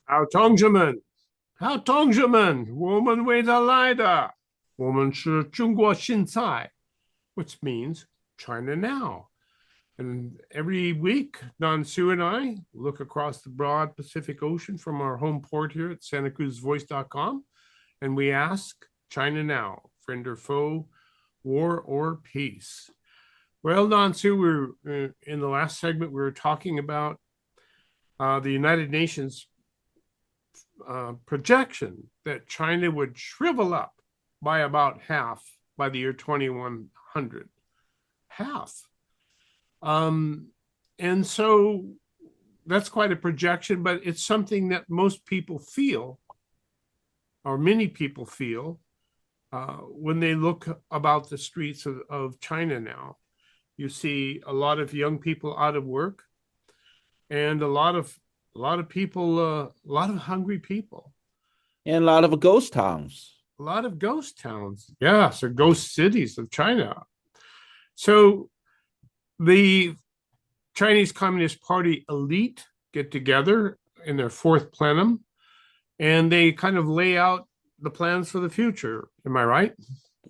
好，同志们，好，同志们，我们为了来的，我们是中国现在，which means China now. And every week, Don Sue and I look across the broad Pacific Ocean from our home port here at SantaCruzVoice.com, and we ask China now, friend or foe, war or peace. Well, Don Sue, we're in the last segment, we were talking about the United Nations projection that China would shrivel up by about half by the year 2100. Half. Um, and so that's quite a projection, but it's something that most people feel, or many people feel, when they look about the streets of China now. You see a lot of young people out of work, and a lot of people, a lot of hungry people, And a lot of ghost towns. a lot of ghost towns. Yes, or ghost cities of China. So the Chinese Communist Party elite get together in their fourth plenum and they kind of lay out the plans for the future. Am I right?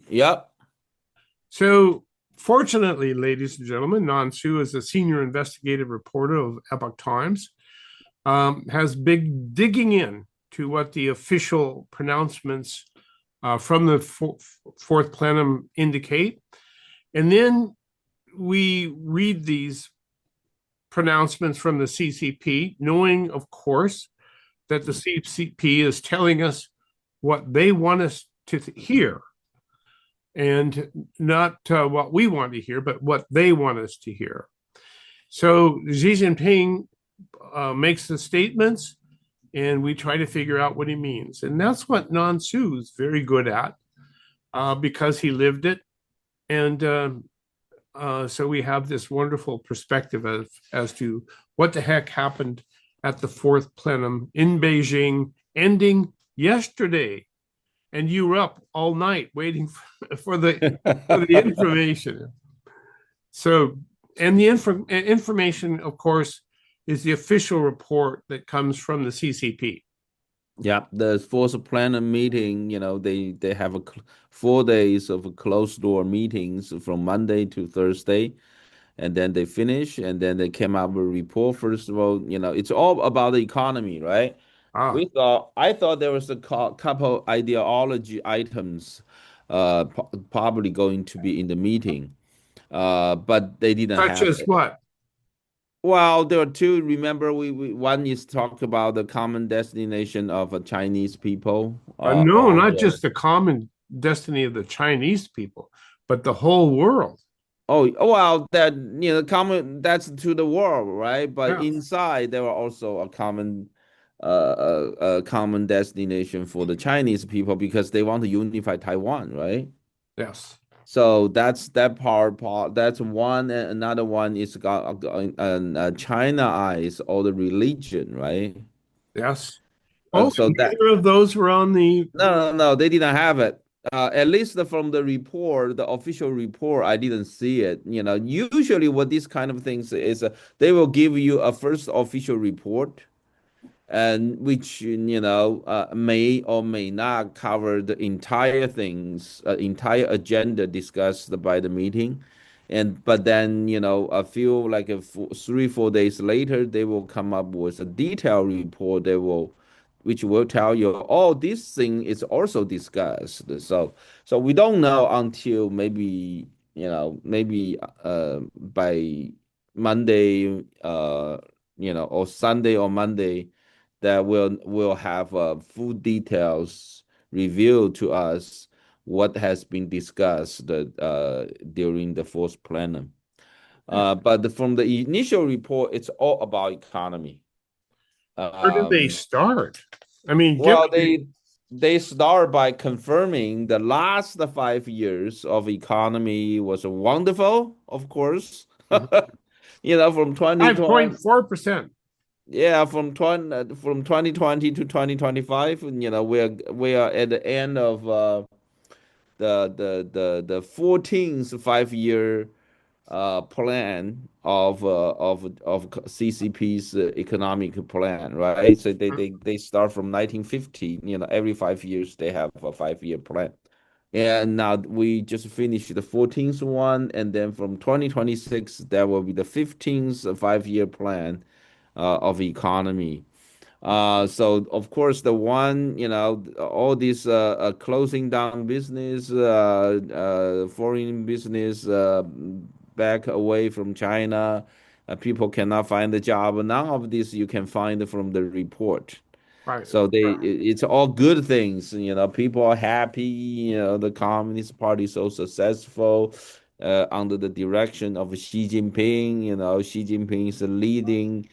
Yep. So, fortunately, ladies and gentlemen, Nan Su is a senior investigative reporter of Epoch Times, has big digging in to what the official pronouncements from the fourth plenum indicate. And then we read these pronouncements from the CCP, knowing, of course, that the CCP is telling us what they want us to hear and not what we want to hear, but what they want us to hear. So Xi Jinping makes the statements, and we try to figure out what he means. And that's what Nan Su is very good at because he lived it. And so we have this wonderful perspective as to what the heck happened at the fourth plenum in Beijing, ending yesterday. And you were up all night waiting for the information. So, and the information, of course, is the official report that comes from the CCP. Yeah, the Fourth Plenum meeting, they have 4 days of closed door meetings from Monday to Thursday, and then they finish, and then they came out with a report. First of all, it's all about the economy, right? Ah, I thought there was a couple ideology items, probably going to be in the meeting, but they didn't such have as it. what? Well, there are two. Remember, we one is talk about the common destination of Chinese people. No, All not the just the common destiny of the Chinese people, but the whole world. well, that common that's to the world, right? But Yeah. inside there are also a common destination for the Chinese people because they want to unify Taiwan, right? Yes. So that's that part. That's one, and another one is got China eyes or the religion, right? Yes. Oh, So that neither of those were on the. no, they didn't have it. At least from the report, the official report, I didn't see it. Usually what these kind of things is, they will give you a first official report, and which may or may not cover the entire things, entire agenda discussed by the meeting, and but then a few like 3 4 days later, they will come up with a detailed report. Which will tell you, oh, this thing is also discussed. So we don't know until maybe by Monday, or Sunday or Monday, that will have full details revealed to us what has been discussed during the fourth plenum. But from the initial report, it's all about economy. Where did they Um, start? I mean, give well, me. they start by confirming the last 5 years of economy was wonderful, of course. From 2020, 5.4%. yeah, from 2020 to 2025, we are at the end of the 14th 5 year plan of CCP's economic plan, right? So they start from 1950. Every 5 years they have a 5-year plan, and now we just finished the 14th one, and then from 2026 there will be the 15th 5-year plan of economy. So of course the one, all these closing down business, foreign business, back away from China, people cannot find a job. None of this you can find from the report. Right. So it's all good things. People are happy. The Communist Party is so successful under the direction of Xi Jinping. Xi Jinping is leading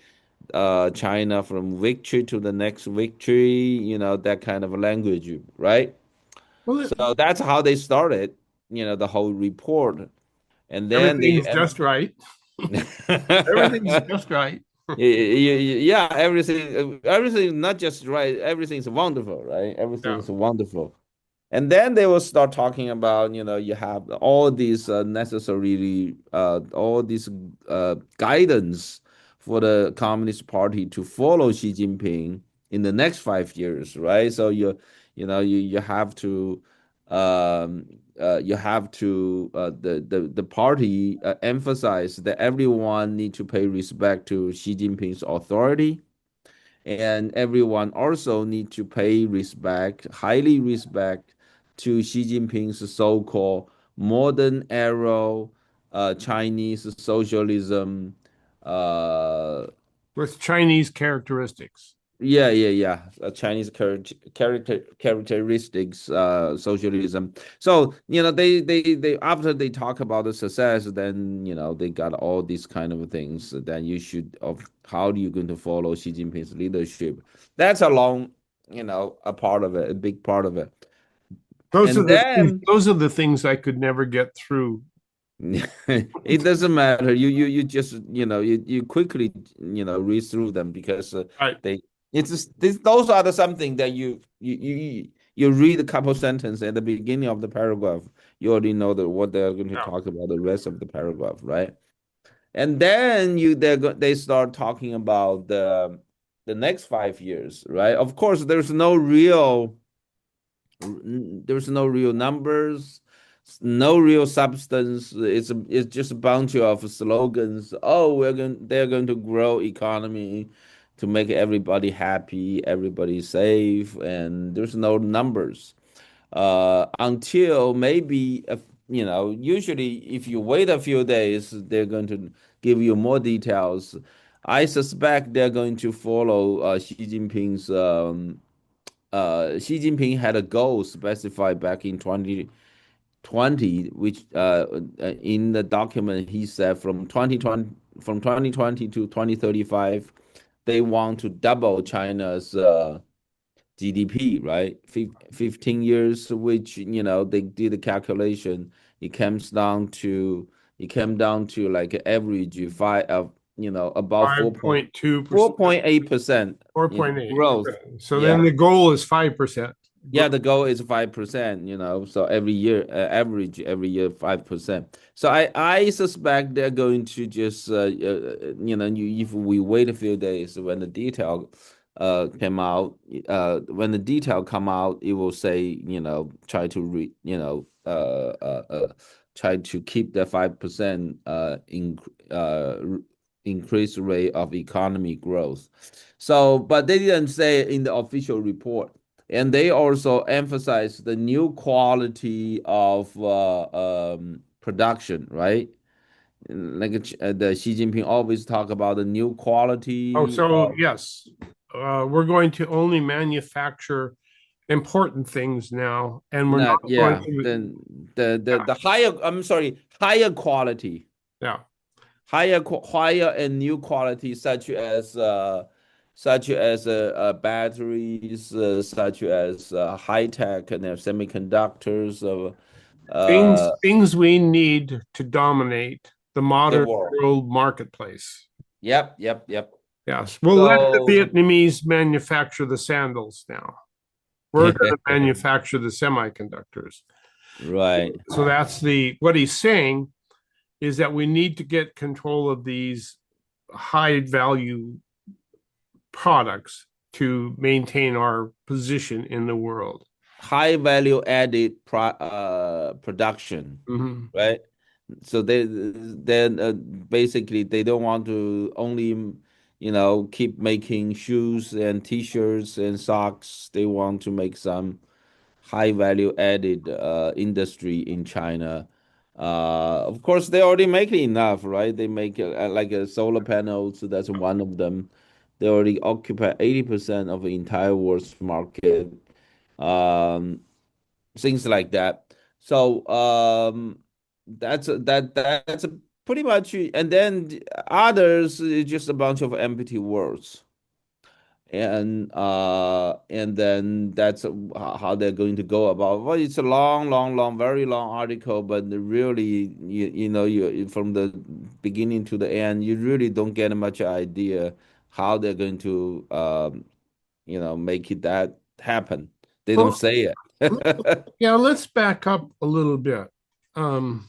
China from victory to the next victory, that kind of language, right? Well, So that's how they started, the whole report. And then everything's just right. Everything's just right. yeah, everything not just right, everything's wonderful, right? Yeah. Everything's wonderful. And then they will start talking about, you have all these necessary, all these guidance for the Communist Party to follow Xi Jinping in the next 5 years, right? So you have to, the party emphasize that everyone need to pay respect to Xi Jinping's authority, and everyone also need to pay respect, highly respect, to Xi Jinping's so-called modern era Chinese socialism. Uh, With Chinese characteristics. yeah. Chinese characteristics, socialism. So they after they talk about the success, then they got all these kind of things that you should of how are you going to follow Xi Jinping's leadership. That's a long, a part of it, a big part of it. Those are And the things, then those are the things I could never get through. it doesn't matter. You just you quickly read through them because Right. they it's just, those are the something that you read a couple sentences at the beginning of the paragraph. You already know what they're going to Yeah. talk about the rest of the paragraph, right? And then they start talking about the next 5 years, right? Of course, there's no real numbers, no real substance. It's just a bunch of slogans. Oh, they're going to grow economy to make everybody happy, everybody safe, and there's no numbers. Until maybe usually if you wait a few days, they're going to give you more details. I suspect they're going to follow Xi Jinping had a goal specified back in 2020, which in the document he said from 2020 to 2035, they want to double China's GDP, right? 15 years, which they did a calculation. It comes down to like average five of about 5.2%, 4.8% 4.8. growth. So then Yeah. the goal is 5%. Yeah, the goal is 5%, so every year, average every year 5%. So I suspect they're going to just, if we wait a few days when the detail came out, when the detail come out, it will say, try to try to keep the 5% increase rate of economy growth. So, but they didn't say it in the official report. And they also emphasize the new quality of production, right? Like the Xi Jinping always talk about the new Oh, quality so of yes, we're going to only manufacture important things now, and we're not not going yeah to. the higher, I'm sorry, higher quality, Yeah. higher and new quality, such as batteries, such as high tech and semiconductors of Things we need to dominate the the modern world. world marketplace. Yep. Yes. We'll let the So Vietnamese manufacture the sandals now. We're going to manufacture the semiconductors. right, So that's what he's saying. is that we need to get control of these high value products to maintain our position in the world. High value added production, Mhm. right? So they then basically they don't want to only keep making shoes and t-shirts and socks. They want to make some high value added industry in China. Of course, they already make enough, right? They make like a solar panels. So that's one of them. They already occupy 80% of the entire world's market. Um, Things like that. So that's a pretty much, and then others is just a bunch of empty words. And then that's how they're going to go about. Well, it's a long, very long article, but really, you from the beginning to the end, you really don't get much idea how they're going to make it that happen. They don't Well, say it. yeah, let's back up a little bit. Um,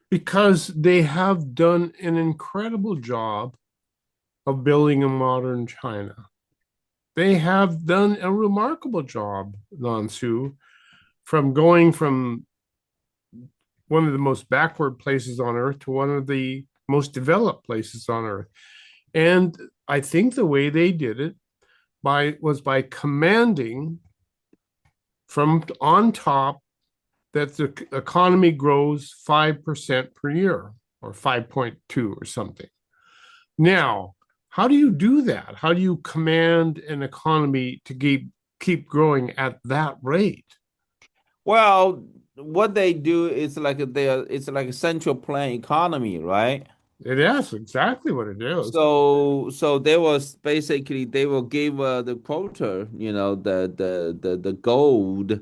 because they have done an incredible job of building a modern China. They have done a remarkable job, Nansu, from going from one of the most backward places on earth to one of the most developed places on earth. And I think the way they did it by commanding from on top that the economy grows 5% per year or 5.2 or something. Now, how do you do that? How do you command an economy to keep growing at that rate? Well, what they do is it's like a central plan economy, right? It is exactly what it is. So they was basically they will give the quota, the gold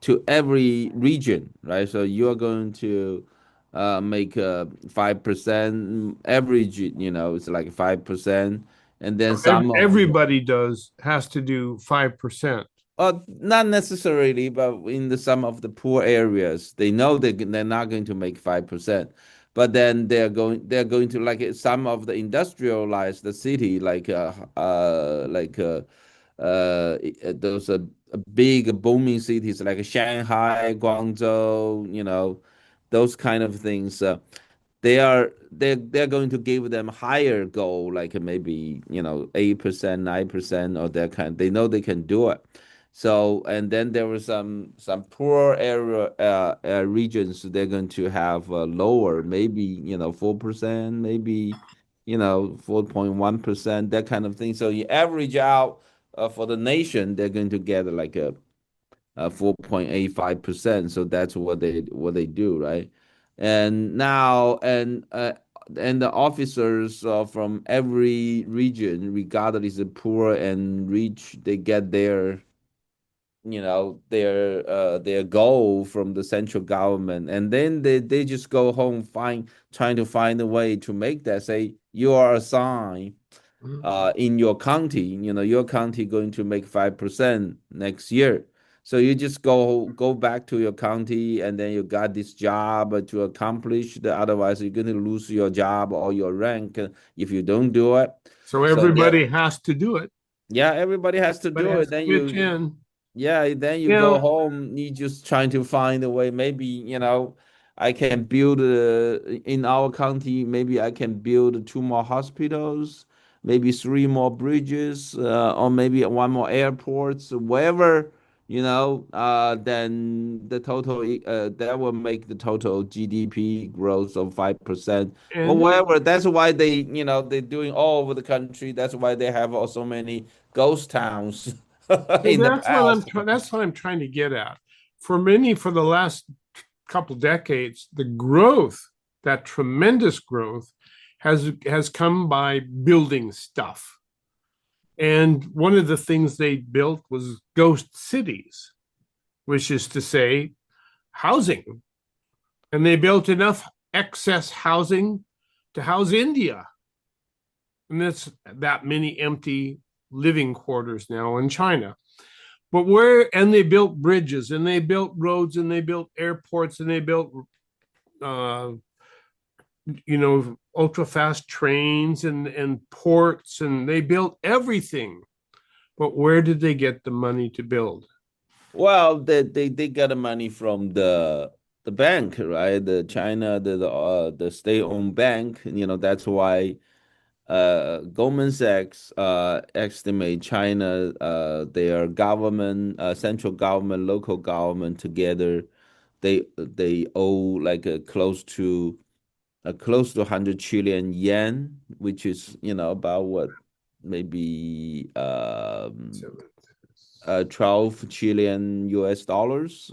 to every region, right? So you are going to make 5% average, it's like 5%, and then some of Everybody does has to do 5%. Not necessarily, but in the some of the poor areas, they know they're not going to make 5%, but then they're going to like some of the industrialized the city those big booming cities like Shanghai, Guangzhou, those kind of things. They're going to give them higher goal, like maybe 8%, 9% or that kind. They know they can do it. So and then there were some poor area regions. They're going to have lower, maybe 4%, maybe 4.1%, that kind of thing. So you average out for the nation, they're going to get like a 4.85%. So that's what they do, right? And now and the officers from every region, regardless of poor and rich, they get their goal from the central government, and then they just go home trying to find a way to make that say you are assigned in your county, your county going to make 5% next year. So you just go back to your county, and then you got this job to accomplish. Otherwise, you're going to lose your job or your rank if you don't do it. So So there, everybody has to do it. yeah, everybody has to Everybody do has it. to pitch in. Yeah, then you go Now, home, you just trying to find a way. Maybe, I can build in our county, maybe I can build two more hospitals, maybe three more bridges, or maybe one more airports, whatever, then that will make the total GDP growth of 5%. Or and whatever. That's why they're doing all over the country. That's why they have so many ghost towns well, in the past. that's what I'm trying to get at. For the last couple decades, the growth, that tremendous growth, has come by building stuff. And one of the things they built was ghost cities, which is to say, housing. And they built enough excess housing to house India. And that's that many empty living quarters now in China. And they built bridges and they built roads and they built airports and they built uh, ultra fast trains and ports, and they built everything. But where did they get the money to build? Well, they got the money from the bank, right? The China, the state-owned bank. That's why Goldman Sachs estimate China, their government, central government, local government together, they owe like close to 100 trillion yen, which is about what, maybe So, 12 trillion US dollars.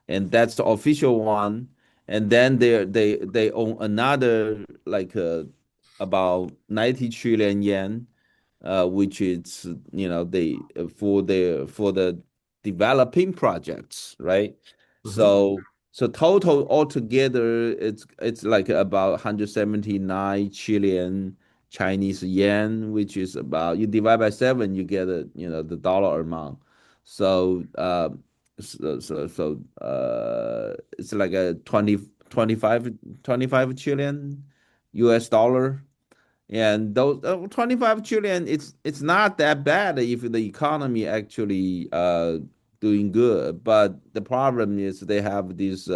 And that's the official one. And then they own another like about 90 trillion yen, which is they for the developing projects, right? mhm. So total altogether, it's like about 179 trillion Chinese yen, which is about, you divide by seven, you get the dollar amount. So it's like a 25 trillion US dollar. And those 25 trillion, it's not that bad if the economy actually doing good. But the problem is they have this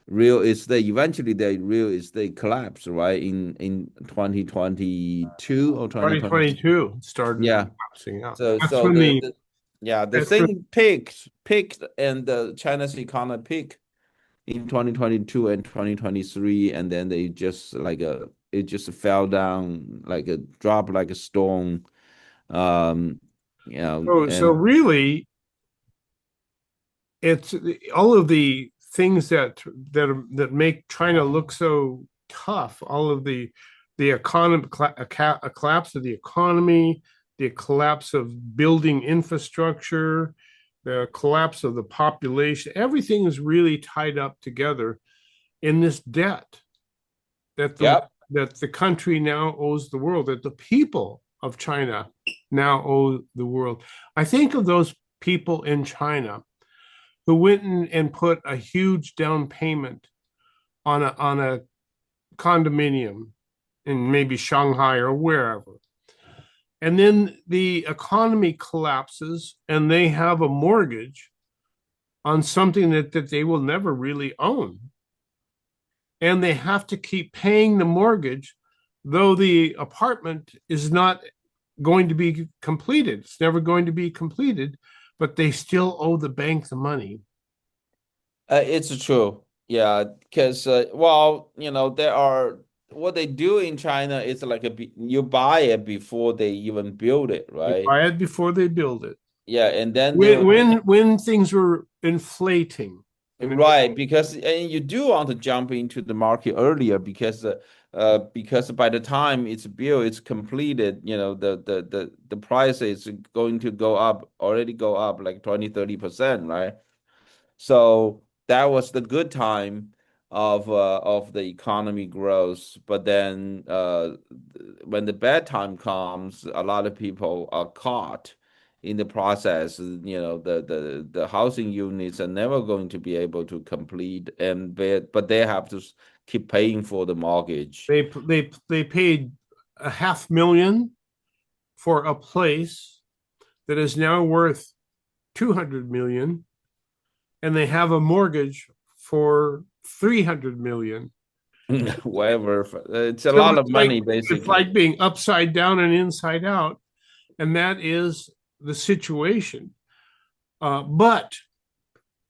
real estate. Eventually, the real estate collapse, right? In 2022 or 2023. 2022 started Yeah. collapsing out. So That's so when the, the the yeah, the that's when thing peaked, and the China's economy peaked in 2022 and 2023, and then they just it just fell down like a drop, like a stone. um so and really it's all of the things that make China look so tough. All of the economy, a collapse of the economy, the collapse of building infrastructure, the collapse of the population. Everything is really tied up together in this debt that yep. the country now owes the world. That the people of China now owe the world. I think of those people in China who went and put a huge down payment on a condominium in maybe Shanghai or wherever. And then the economy collapses and they have a mortgage on something that they will never really own. And they have to keep paying the mortgage, though the apartment is not going to be completed. It's never going to be completed, but they still owe the bank the money. It's true. Yeah, because well, there are, what they do in China is like you buy it before they even build it, They right? buy it before they build it. Yeah, and then when they'll when when things were inflating and it was right, because and you do want to jump into the market earlier, because by the time it's built, it's completed, the price is going to go up like 20-30%, right? So that was the good time of the economy growth. But then when the bad time comes, a lot of people are caught in the process. The housing units are never going to be able to complete, but they have to keep paying for the mortgage. they paid a 500,000 for a place that is now worth 200 million, and they have a mortgage for 300 million. Whatever. It's a So lot of money, it's basically. like being upside down and inside out, and that is the situation. But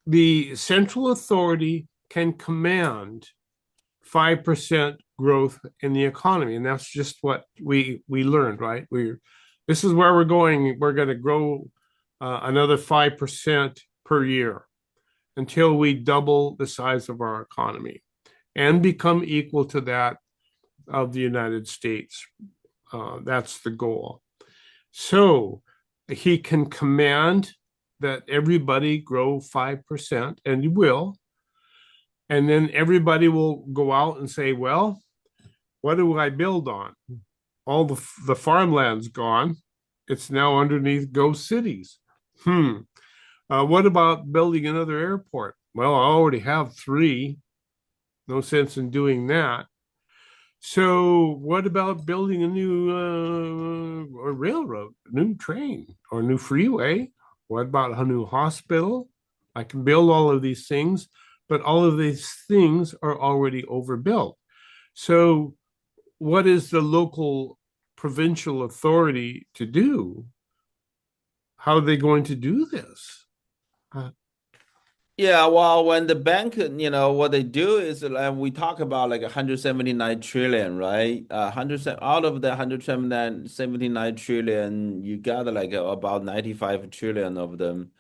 the central authority can command 5% growth in the economy, and that's just what we learned, right? This is where we're going. We're going to grow another 5% per year until we double the size of our economy and become equal to that of the United States. That's the goal. So he can command that everybody grow 5%, and he will. And then everybody will go out and say, well, what do I build on? All the farmland's gone. It's now underneath ghost cities. What about building another airport? Well, I already have three. No sense in doing that. So, what about building a new or railroad, a new train, or a new freeway? What about a new hospital? I can build all of these things, but all of these things are already overbuilt. So, what is the local provincial authority to do? How are they going to do this? Uh, Yeah, well, when the bank, what they do is like we talk about like 179 trillion, right? 100 out of the 179 trillion, you got like about 95 trillion of them.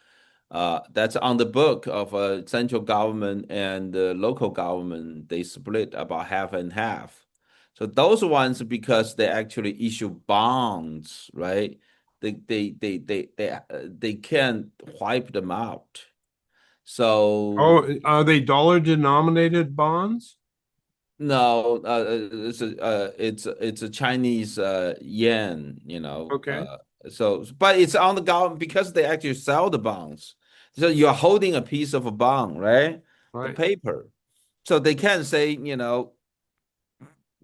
That's on the book of central government and local government. They split about half and half. So those ones because they actually issue bonds, right? They can't wipe them out. So oh, are they dollar denominated bonds? no, it's a Chinese yen, Okay, so but it's on the government because they actually sell the bonds. So you're holding a piece of a bond, right? The right, paper. So they can't say,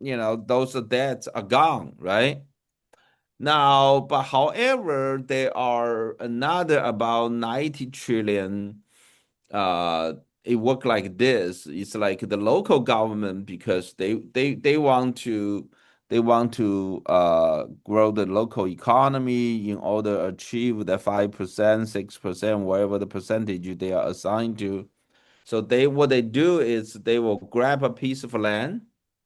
those debts are gone, right? Now, but however, there are another about 90 trillion uh it work like this. It's like the local government because they want to grow the local economy in order to achieve the 5%, 6%, whatever the percentage they are assigned to. So they what they do is they will grab a piece of land,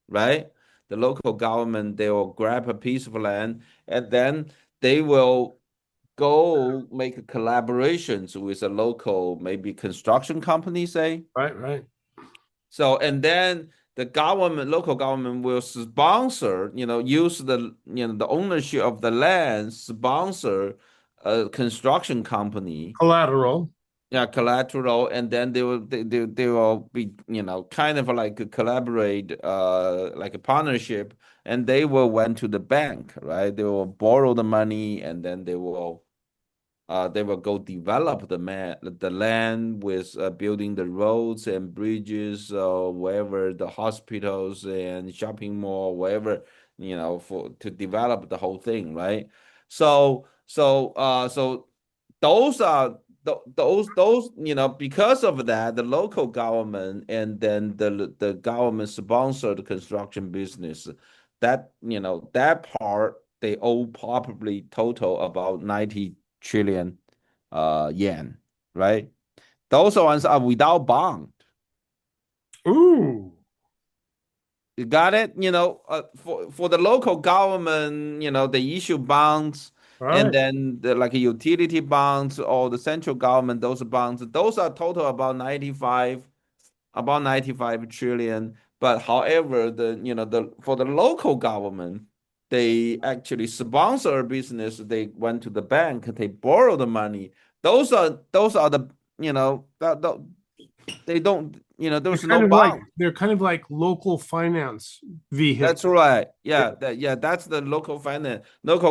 right? The local government they will grab a piece of land and then they will go make collaborations with a local maybe construction company, say. right, right. So and then the government, local government will sponsor, use the ownership of the land, sponsor a construction company, Collateral, yeah, collateral, and then they will be, kind of like a collaborate, like a partnership, and they will went to the bank, right? They will borrow the money and then they will go develop the land with building the roads and bridges, wherever the hospitals and shopping mall, wherever, for to develop the whole thing, right? So those are those because of that, the local government and then the government sponsored construction business, that part they owe probably total about 90 trillion yen, right? Those ones are without bond. ooh, You got it? For the local government, they issue bonds and right. then like utility bonds or the central government, those bonds, those are total about 95 trillion. But however, the for the local government, they actually sponsor a business. They went to the bank, they borrow the money. Those are the, they don't, there's no bond. They're kind of like local finance That's vehicles. right. Yeah, that's the local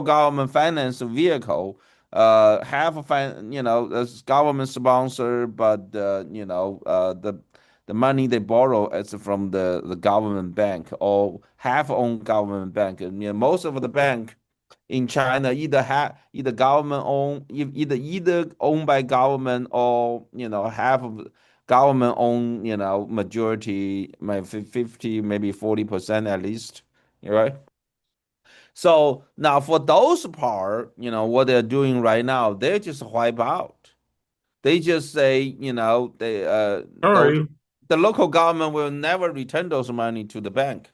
government finance vehicle. Half of as government sponsor, but the money they borrow is from the government bank or half owned government bank. And most of the bank in China either government owned, either owned by government or half of government owned, majority, maybe 50, maybe 40% at least, right? So now for those part, what they're doing right now, they just wipe out. They just say, those Sorry, the local government will never return those money to the bank,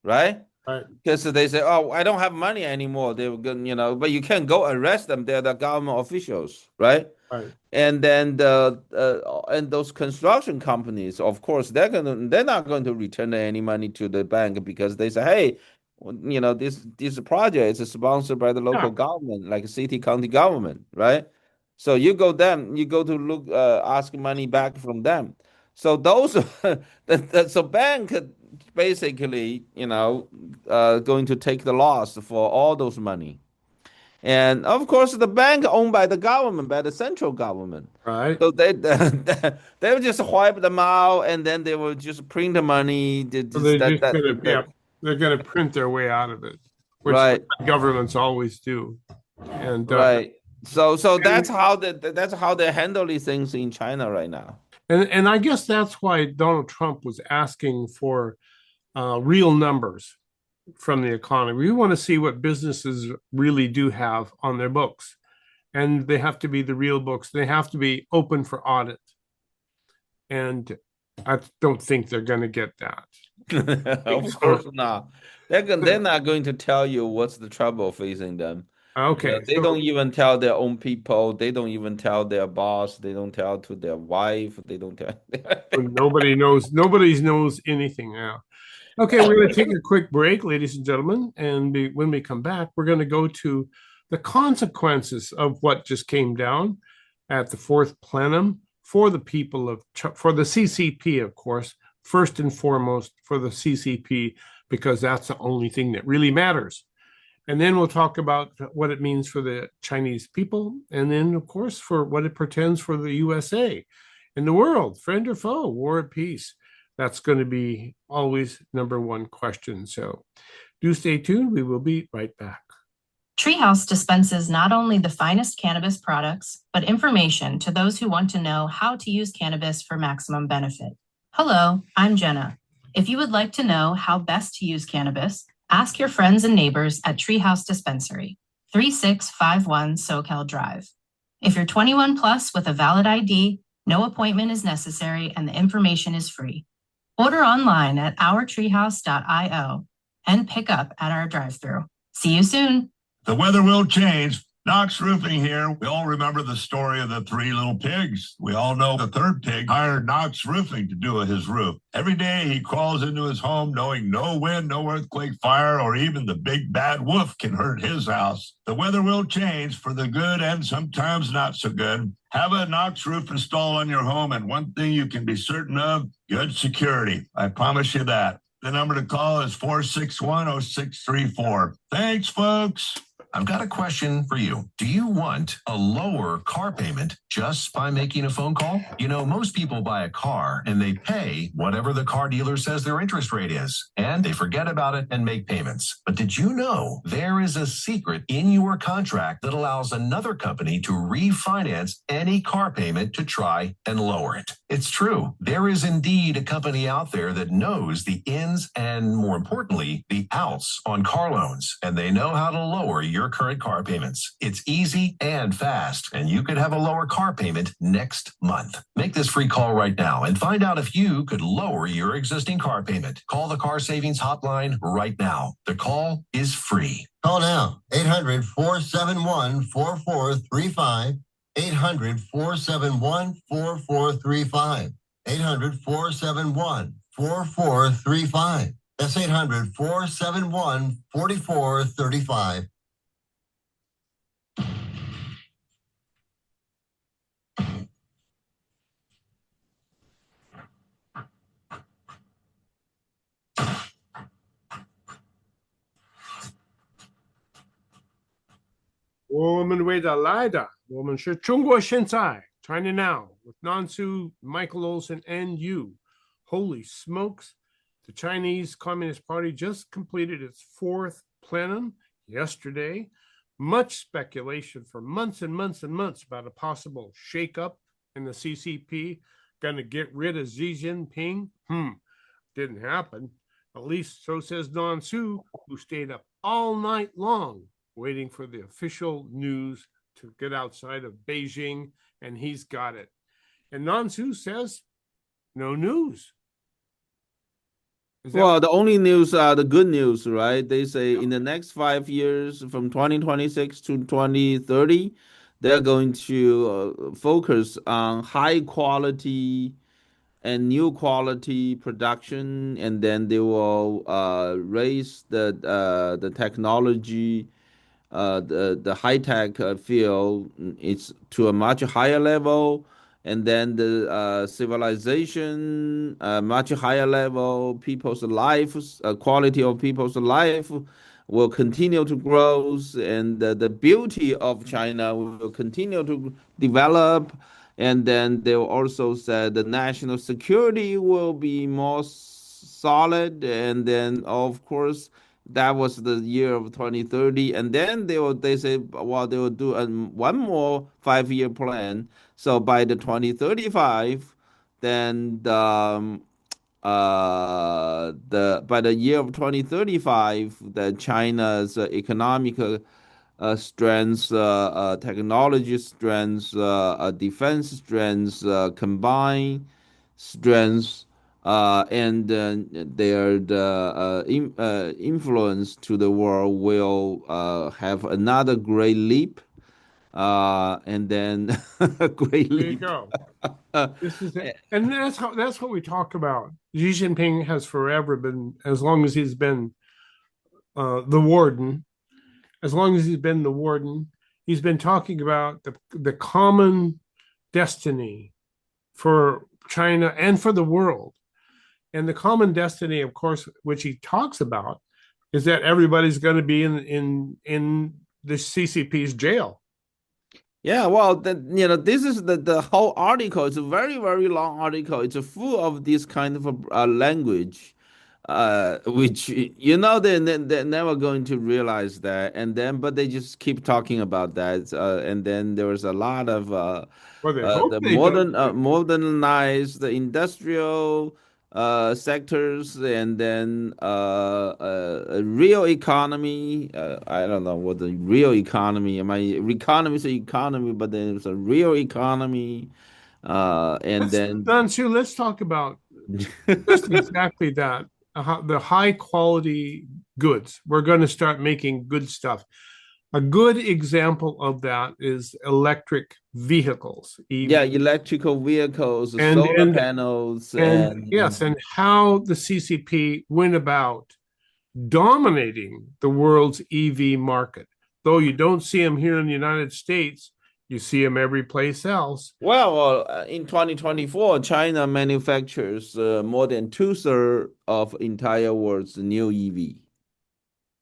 right? right, Because they say, "Oh, I don't have money anymore." They were going, but you can't go arrest them. They're the government officials, right? right. And then and those construction companies, of course, they're not going to return any money to the bank because they say, "Hey, well, this project is sponsored by the local Yeah, government, like city, county government, right?" So you go to look, ask money back from them. So those, so bank basically, going to take the loss for all those money. And of course, the bank owned by the government, by the central government. Right. So they will just wipe them out, and then they will just print the money. So Just they're just gonna, yeah, that. they're gonna print their way out of it, which Right, governments always do. And right. So and that's how they handle these things in China right now. and I guess that's why Donald Trump was asking for real numbers from the economy. We want to see what businesses really do have on their books, and they have to be the real books. They have to be open for audit, and I don't think they're going to get that. Of So, course not. They're not going to tell you what's the trouble facing them. okay, They so don't even tell their own people. They don't even tell their boss. They don't tell to their wife. They don't tell. nobody knows anything now. Okay, we're going to take a quick break, ladies and gentlemen, and when we come back, we're going to go to the consequences of what just came down at the Fourth Plenum for the people of for the CCP, of course, first and foremost for the CCP, because that's the only thing that really matters. And then we'll talk about what it means for the Chinese people, and then, of course, for what it portends for the USA and the world, friend or foe, war or peace. That's going to be always number one question. So do stay tuned. We will be right back. Treehouse dispenses not only the finest cannabis products, but information to those who want to know how to use cannabis for maximum benefit. Hello, I'm Jenna. If you would like to know how best to use cannabis, ask your friends and neighbors at Treehouse Dispensary, 3651 SoCal Drive. If you're 21 plus with a valid ID, no appointment is necessary and the information is free. Order online at ourtreehouse.io and pick up at our drive-thru. See you soon. The weather will change. Knox Roofing here. We all remember the story of the three little pigs. We all know the third pig hired Knox Roofing to do his roof. Every day he crawls into his home knowing no wind, no earthquake, fire, or even the big bad wolf can hurt his house. The weather will change for the good and sometimes not so good. Have a Knox roof installed on your home, and one thing you can be certain of, good security. I promise you that. The number to call is 461-0634. Thanks, folks. I've got a question for you. Do you want a lower car payment just by making a phone call? You know, most people buy a car and they pay whatever the car dealer says their interest rate is, and they forget about it and make payments. But did you know there is a secret in your contract that allows another company to refinance any car payment to try and lower it? It's true. There is indeed a company out there that knows the ins and, more importantly, the outs on car loans, and they know how to lower your current car payments. It's easy and fast, and you could have a lower car payment next month. Make this free call right now and find out if you could lower your existing car payment. Call the Car Savings Hotline right now. The call is free. Call now, 800-471-4435, 800-471-4435, 800-471-4435. That's 800-471-4435. China Now with Nansu, Michael Olson, and you. Holy smokes. The Chinese Communist Party just completed its fourth plenum yesterday. Much speculation for months and months and months about a possible shakeup in the CCP. Going to get rid of Xi Jinping. Didn't happen. At least so says Nansu, who stayed up all night long waiting for the official news to get outside of Beijing, and he's got it. And Nansu says, no news. Well, the only news are the good news, right? They say in the next 5 years, from 2026 to 2030, they're going to focus on high quality and new quality production, and then they will raise the technology, the high tech field. It's to a much higher level, and then the civilization, much higher level, people's lives, quality of people's life will continue to grow, and the beauty of China will continue to develop. And then they also said the national security will be more solid. And then, of course, that was the year of 2030. And then they say, well, they will do one more 5-year plan. So by the 2035, then by the year of 2035, the China's economic strengths, technology strengths, defense strengths, combined strengths, and their influence to the world will have another great leap, and then a great There you leap. go. This is it. And that's what we talk about. Xi Jinping has forever been, as long as he's been the warden, as long as he's been the warden, he's been talking about the common destiny for China and for the world. And the common destiny, of course, which he talks about, is that everybody's going to be in the CCP's jail. Yeah, well, this is the whole article. It's a very, very long article. It's full of this kind of language, which they're never going to realize that, and then but they just keep talking about that, and then there was a lot of Well, they hope the they don't. modernized the industrial sectors, and then a real economy. I don't know what the real economy. My economy is an economy, but then it's a real economy, and then Don Sue, let's talk about just exactly that. The high quality goods. We're going to start making good stuff. A good example of that is electric vehicles, EV. yeah, electrical vehicles, And solar panels, and yes, and how the CCP went about dominating the world's EV market. Though you don't see them here in the United States, you see them every place else. well, in 2024, China manufactures more than two-thirds of entire world's new EV.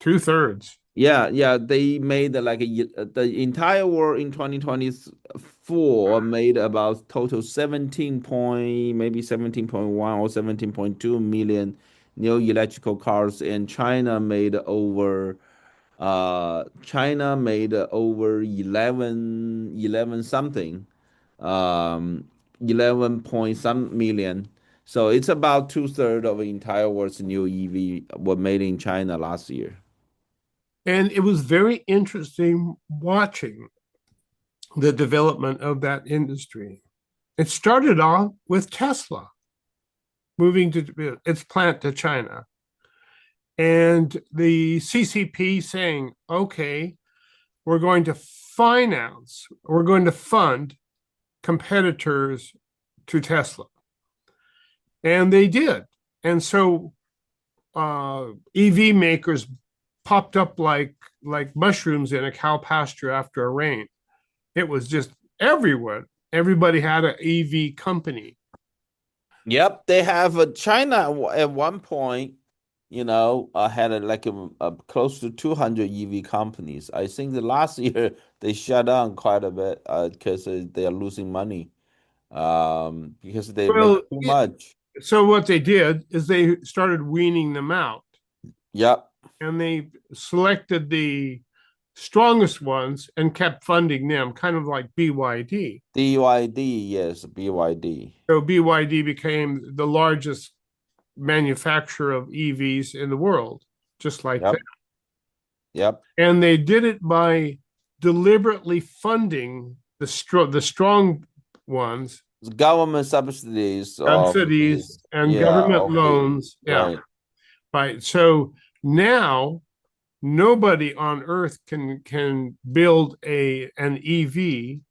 2/3. Yeah, they made the entire world in 2024 made about total 17.1 or 17.2 million new electrical cars, and China made over 11 something, 11 point some million. So it's about two-thirds of the entire world's new EV were made in China last year. And it was very interesting watching the development of that industry. It started off with Tesla moving to its plant to China, and the CCP saying, okay, we're going to fund competitors to Tesla. And they did. And so EV makers popped up like mushrooms in a cow pasture after a rain. It was just everywhere. Everybody had an EV company. Yep, they have China at one point, had a close to 200 EV companies. I think the last year they shut down quite a bit because they are losing money, because they Well, make too much. so what they did is they started weaning them out, Yep, and they selected the strongest ones and kept funding them, kind of like BYD. BYD, yes, BYD. So BYD became the largest manufacturer of EVs in the world, just like Yep, that. yep. And they did it by deliberately funding the strong ones, Government subsidies and government of loans. right. Right. So now nobody on earth can build an EV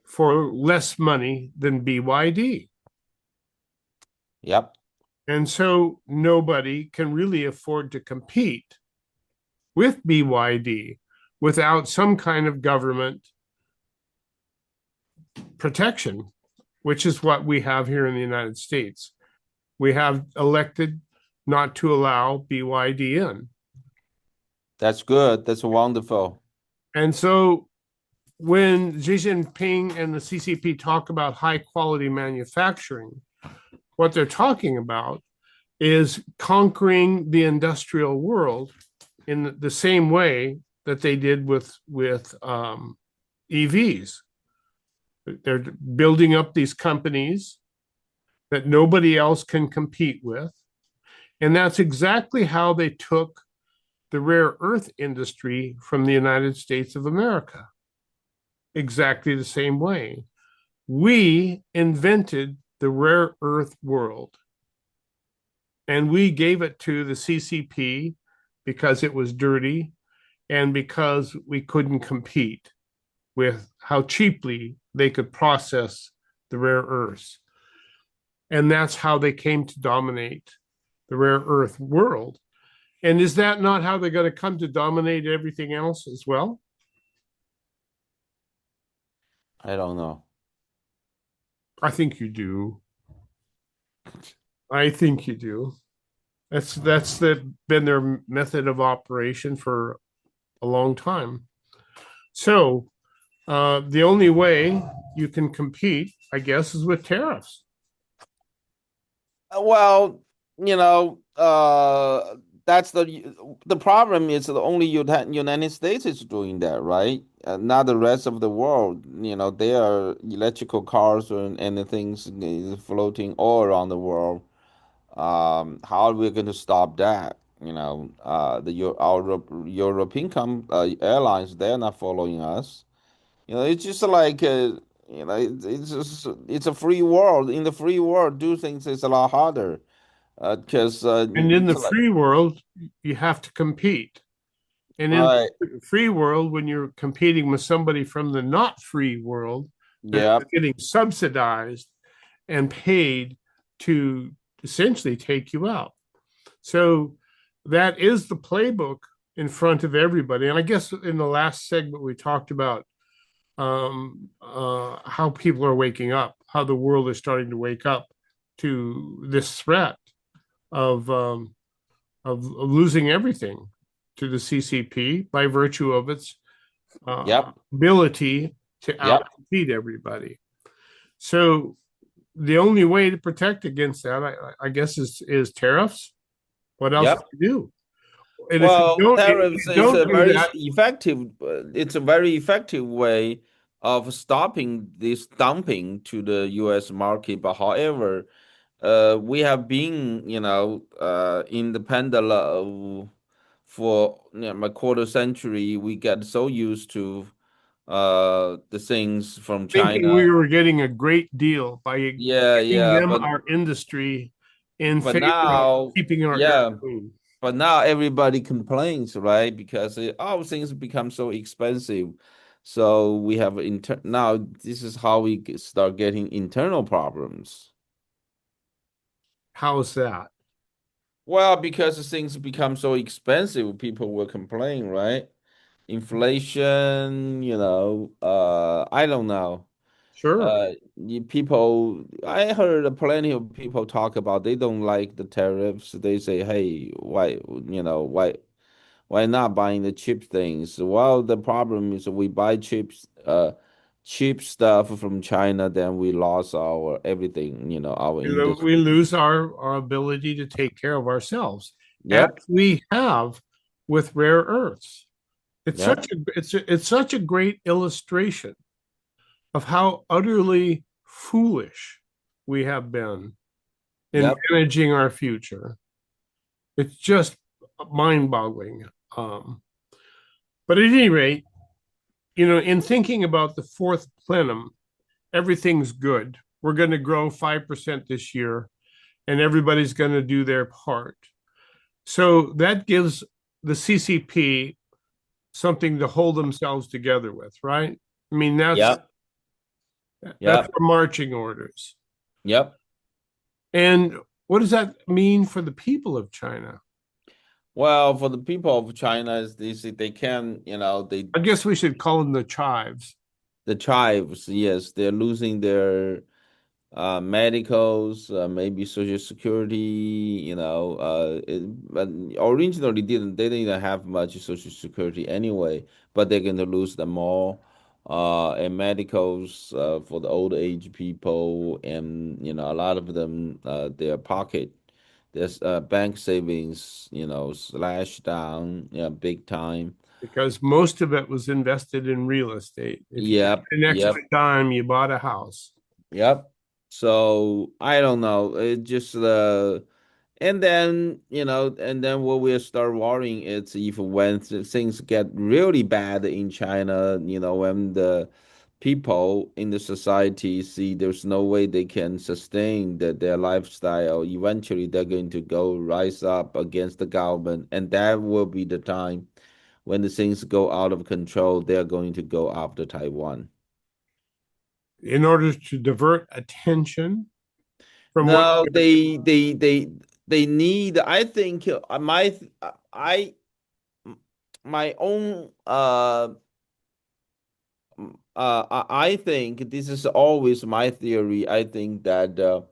for less money than BYD. Yep. And so nobody can really afford to compete with BYD without some kind of government protection, which is what we have here in the United States. We have elected not to allow BYD in. That's good. That's wonderful. And so when Xi Jinping and the CCP talk about high quality manufacturing, what they're talking about is conquering the industrial world in the same way that they did with EVs. They're building up these companies that nobody else can compete with. And that's exactly how they took the rare earth industry from the United States of America. Exactly the same way. We invented the rare earth world and we gave it to the CCP because it was dirty and because we couldn't compete with how cheaply they could process the rare earths. And that's how they came to dominate the rare earth world. And is that not how they're going to come to dominate everything else as well? I don't know. I think you do. I think you do. That's been their method of operation for a long time. So the only way you can compete, I guess, is with tariffs. Well, that's the problem is the only United States is doing that, right? Not the rest of the world. There are electrical cars and things is floating all around the world. How are we going to stop that? Our European airlines, they're not following us. It's just like it's a free world. In the free world, do things is a lot harder. Because And in it's the like free world, you have to compete. And in right, the free world, when you're competing with somebody from the not free world, they're yeah, getting subsidized and paid to essentially take you out. So that is the playbook in front of everybody. And I guess in the last segment, we talked about how people are waking up, how the world is starting to wake up to this threat of losing everything to the CCP by virtue of its yep, ability to yep, outcompete everybody. So the only way to protect against that, I guess, is tariffs. What else yep. do you do? And Well, if tariffs you is don't a do very that, effective. It's a very effective way of stopping this dumping to the U.S. market. But however, we have been, independent for a quarter century. We get so used to the things from thinking we China. were getting a great deal by Yeah, giving yeah, them our industry in but favor of now, keeping our air yeah, clean. but now everybody complains, right? Because all things become so expensive. So we have now this is how we start getting internal problems. How's that? Well, because things become so expensive, people will complain, right? Inflation, I don't know. Sure. I heard plenty of people talk about they don't like the tariffs. They say, hey, why not buying the cheap things? Well, the problem is we buy cheap stuff from China, then we lost our everything, our industry. We lose our ability to take care of ourselves, as Yep, we have with rare earths. yep, It's such a great illustration of how utterly foolish we have been in yep, managing our future. It's just mind-boggling. Um, but at any rate, in thinking about the fourth plenum, everything's good. We're going to grow 5% this year, and everybody's going to do their part. So that gives the CCP something to hold themselves together with, right? I mean, yep, that's yep, our marching orders. yep. And what does that mean for the people of China? Well, for the people of China, is they can, I guess we should call them the chives. the tribes, yes, they're losing their medicals, maybe Social Security, but originally they didn't even have much Social Security anyway, but they're going to lose them all. And medicals for the old age people, and a lot of them, their pocket, there's bank savings, slashed down, yeah, big time. because most of it was invested in real estate. If you Yep, had an yep. extra dime, you bought a house. Yep. So I don't know. It just and then what we'll start worrying is if when things get really bad in China, when the people in the society see there's no way they can sustain their lifestyle, eventually they're going to go rise up against the government, and that will be the time when the things go out of control. They're going to go after Taiwan. In order to divert attention from what No, they need. I think I my own I think this is always my theory. I think that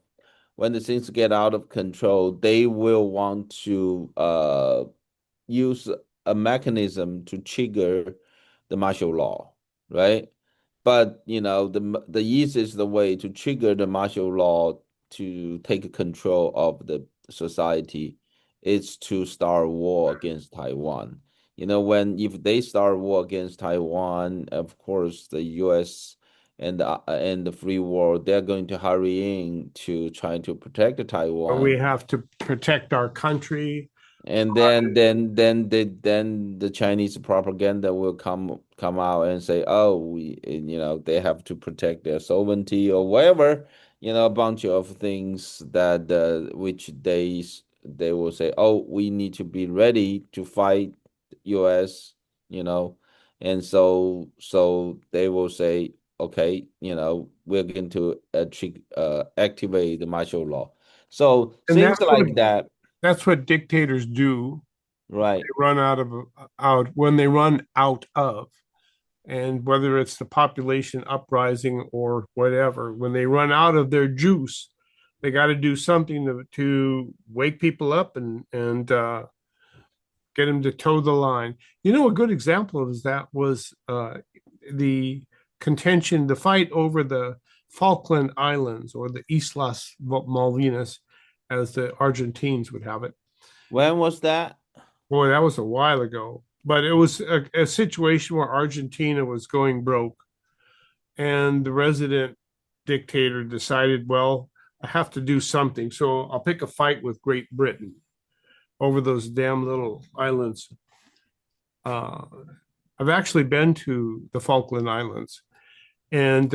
when the things get out of control, they will want to use a mechanism to trigger the martial law, right? But the easiest way to trigger the martial law to take control of the society is to start war against Taiwan. When if they start war against Taiwan, of course the U.S. and the free world, they're going to hurry in to try to protect Taiwan. we have to protect our country. And then the Chinese propaganda will come out and say, oh, they have to protect their sovereignty or whatever, a bunch of things that which they will say, oh, we need to be ready to fight US, and so they will say, okay, we're going to activate the martial law. So And things like that, that's what dictators do. right? They run out when they run out of, and whether it's the population uprising or whatever, when they run out of their juice, they got to do something to wake people up and get them to toe the line. A good example of that was the contention, the fight over the Falkland Islands, or the Islas Malvinas, as the Argentines would have it. When was that? Boy, that was a while ago. But it was a situation where Argentina was going broke, and the resident dictator decided, well, I have to do something. So I'll pick a fight with Great Britain over those damn little islands. Uh, I've actually been to the Falkland Islands and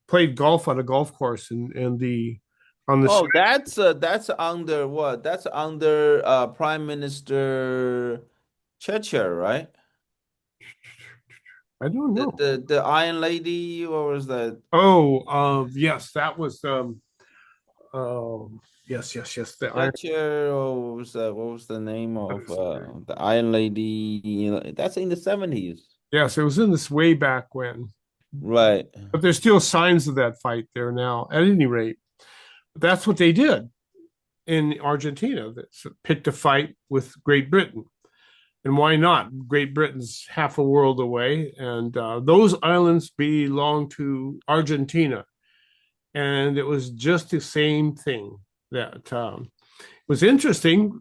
played golf on a golf course and the on the Oh, that's under what? That's under Prime Minister Churchill, right? I don't The know. the the Iron Lady, what was that? Oh, yes, that was yes, the Iron. Churchill, or what was the name of the Iron Lady? That's in the 70s. Yes, it was in this way back when. Right. But there's still signs of that fight there now. At any rate, that's what they did in Argentina. They picked a fight with Great Britain. And why not? Great Britain's half a world away, and those islands belong to Argentina. And it was just the same thing. That was interesting.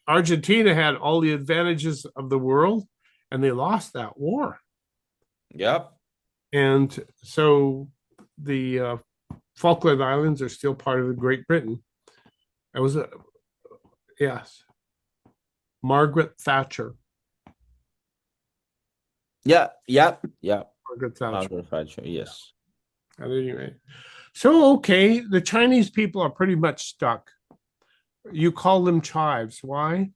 Argentina had all the advantages of the world, and they lost that war. Yep. And so the Falkland Islands are still part of Great Britain. That was yes, Margaret Thatcher. Yeah. Yep. Yep. Margaret Thatcher. Margaret Thatcher. Yes. At any rate, so okay, the Chinese people are pretty much stuck. You call them chives. Why?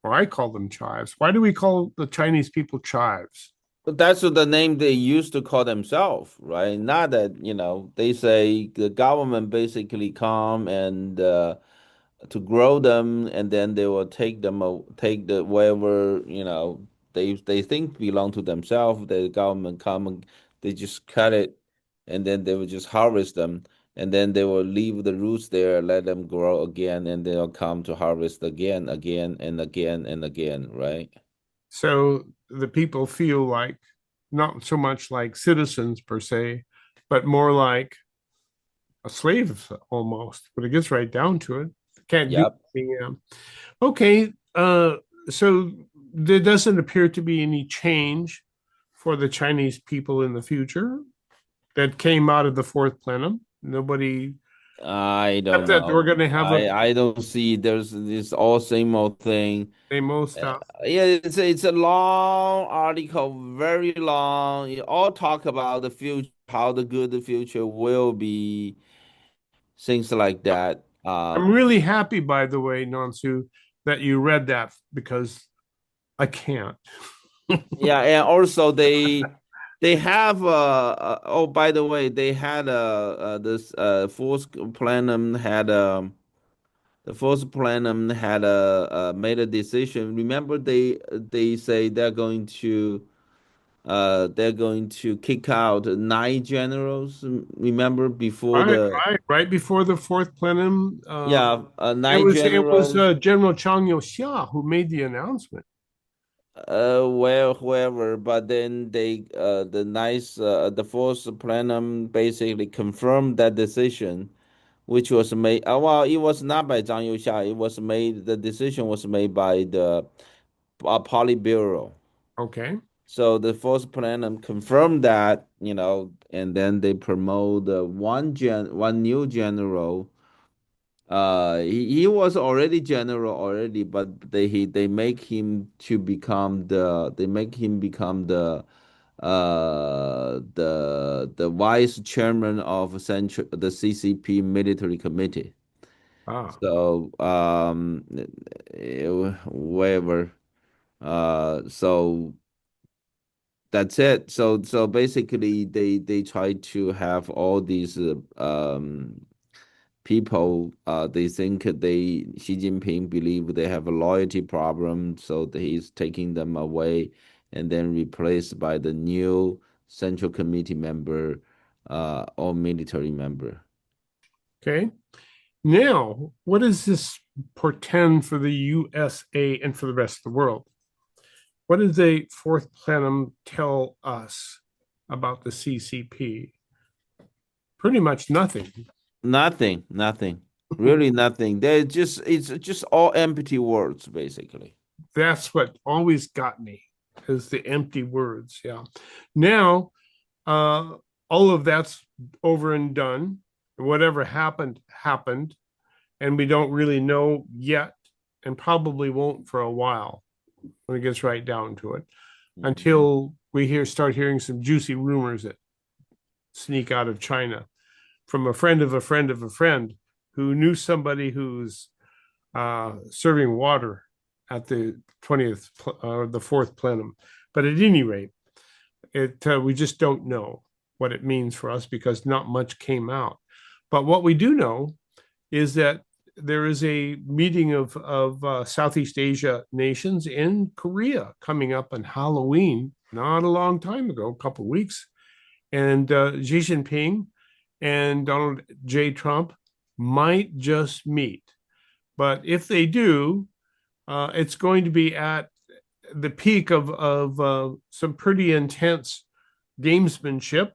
Or I call them chives. Why do we call the Chinese people chives? But that's what the name they used to call themselves, right? Not that, they say the government basically come and to grow them, and then they will take them, take the whatever, they think belong to themselves. The government come and they just cut it, and then they will just harvest them. and then they will leave the roots there, let them grow again, and they'll come to harvest again, again, and again, and again, right? So the people feel like not so much like citizens per se, but more like a slave almost. But it gets right down to it. Can't do Yep. anything. Okay. So there doesn't appear to be any change for the Chinese people in the future that came out of the Fourth Plenum. Nobody, I except don't that we're know. going to have I don't see there's this all same old thing. same stuff. Yeah, it's a long article, very long. It all talk about the future, how the good the future will be, things like that. I'm really happy, by the way, Nansu, that you read that because I can't. Yeah, and also they have oh, by the way, they had this fourth plenum had the fourth plenum had made a decision. Remember, they say they're going to kick out 9 generals. Remember before Right, the right before the Fourth Plenum. yeah It nine was generals. General Chang Youxia who made the announcement. Well, whoever, but then the fourth plenum basically confirmed that decision, which was made. Well, it was not by Zhang Youxia. It was made. The decision was made by the Politburo. Okay. So the fourth plenum confirmed that, and then they promote one new general. He was already general already, but they make him to become the vice chairman of the CCP military committee. Ah, So whatever. So that's it. So basically, they try to have all these people. They think Xi Jinping believe they have a loyalty problem, so that he's taking them away and then replaced by the new Central Committee member, or military member. okay. Now, what does this portend for the USA and for the rest of the world? What does the Fourth Plenum tell us about the CCP? Pretty much nothing. Nothing, really nothing. It's just all empty words, basically. That's what always got me is the empty words. Yeah. Now, all of that's over and done. Whatever happened, happened. And we don't really know yet, and probably won't for a while when it gets right down to it, until we start hearing some juicy rumors that sneak out of China from a friend of a friend of a friend who knew somebody who's serving water at the 20th or the Fourth Plenum. But at any rate, we just don't know what it means for us because not much came out. But what we do know is that there is a meeting of Southeast Asia nations in Korea coming up on Halloween, not a long time ago, a couple of weeks. And Xi Jinping and Donald J. Trump might just meet. But if they do, it's going to be at the peak of some pretty intense gamesmanship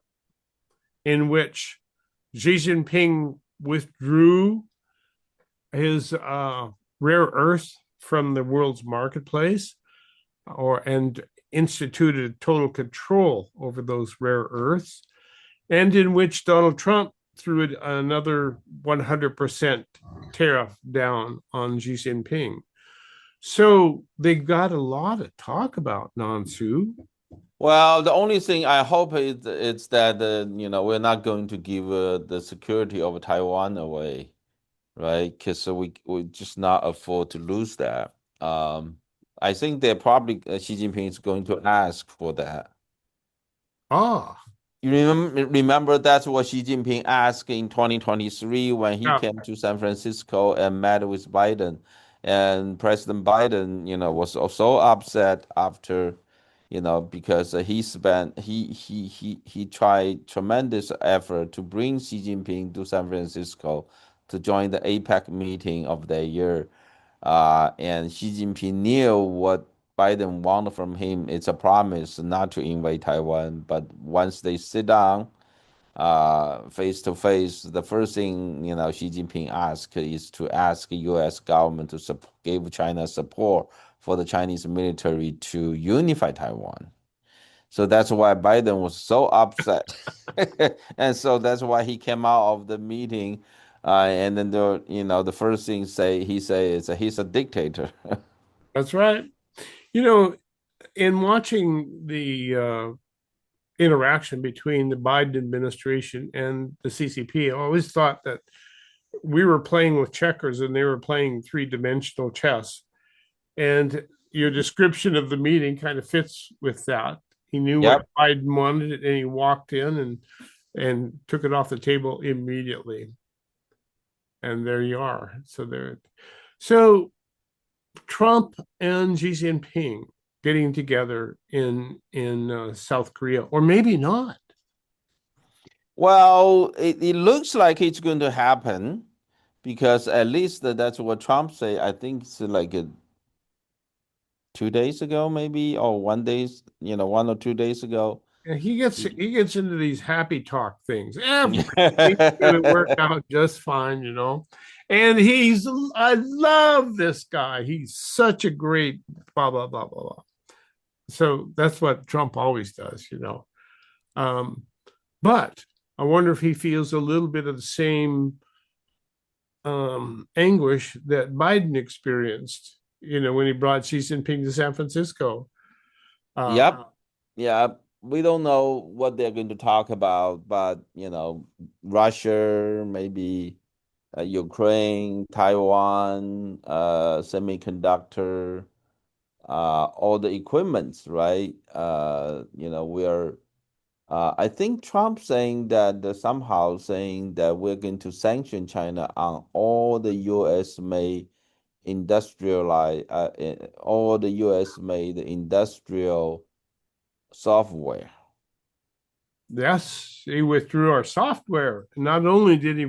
in which Xi Jinping withdrew his rare earth from the world's marketplace and instituted total control over those rare earths, and in which Donald Trump threw another 100% tariff down on Xi Jinping. So they got a lot to talk about, Nansu. Well, the only thing I hope is it's that we're not going to give the security of Taiwan away, right? Because we just not afford to lose that. I think they're probably Xi Jinping is going to ask for that. Ah, You remember that's what Xi Jinping asked in 2023 when he yeah. came to San Francisco and met with Biden, and President Biden, was so upset after because he tried tremendous effort to bring Xi Jinping to San Francisco to join the APEC meeting of the year. And Xi Jinping knew what Biden wanted from him. It's a promise not to invade Taiwan, but once they sit down face to face, the first thing Xi Jinping asked is to ask the U.S. government to give China support for the Chinese military to unify Taiwan. So that's why Biden was so upset, and so that's why he came out of the meeting, and then the first thing he say is he's a dictator. That's right. In watching the interaction between the Biden administration and the CCP, I always thought that we were playing with checkers and they were playing three-dimensional chess. And your description of the meeting kind of fits with that. He knew Yep. what Biden wanted, and he walked in and took it off the table immediately. And there you are. So Trump and Xi Jinping getting together in South Korea, or maybe not. Well, it looks like it's going to happen because at least that's what Trump say. I think it's like 2 days ago, maybe, or 1 days, 1 or 2 days ago. And he gets into these happy talk things. Everything's gonna work out just fine, And I love this guy. He's such a great blah blah blah blah blah. So that's what Trump always does, But I wonder if he feels a little bit of the same anguish that Biden experienced, when he brought Xi Jinping to San Francisco. Yep. Yeah. We don't know what they're going to talk about, but Russia, maybe Ukraine, Taiwan, semiconductor, all the equipments, right? I think Trump saying that somehow saying that we're going to sanction China on all the U.S. made all the U.S. made industrial software. Yes, he withdrew our software. Not only did he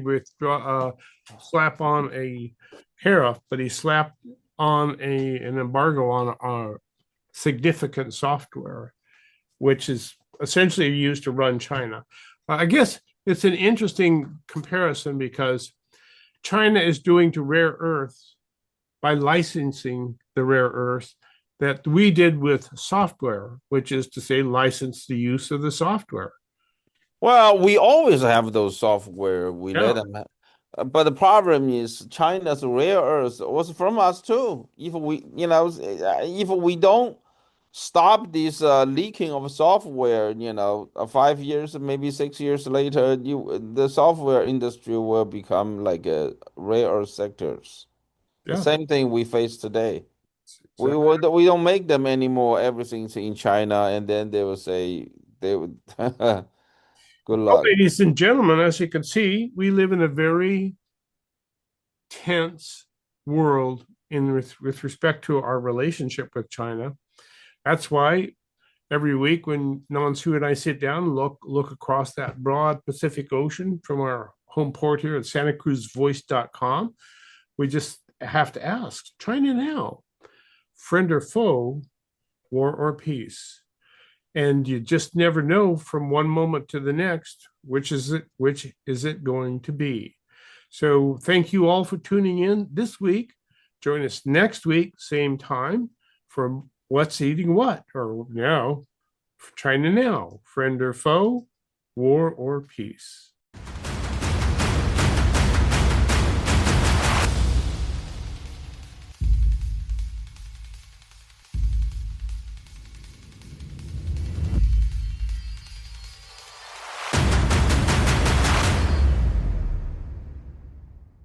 slap on a tariff, but he slapped on an embargo on our significant software, which is essentially used to run China. I guess it's an interesting comparison because China is doing to rare earths by licensing the rare earths that we did with software, which is to say, license the use of the software. Well, we always have those software. We Yeah. let them but the problem is China's rare earth was from us too. If we don't stop this leaking of software, 5 years, maybe 6 years later, the software industry will become like a rare earth sectors. The Yeah. same thing we face today. Exactly. We don't make them anymore. Everything's in China, and then they will say they would. Good Well, luck. ladies and gentlemen, as you can see, we live in a very tense world with respect to our relationship with China. That's why every week when Nansu and I sit down and look across that broad Pacific Ocean from our home port here at SantaCruzVoice.com, we just have to ask, China now, friend or foe, war or peace? And you just never know from one moment to the next, which is it going to be? So thank you all for tuning in this week. Join us next week, same time, for What's Eating What, or now, China Now, friend or foe, war or peace.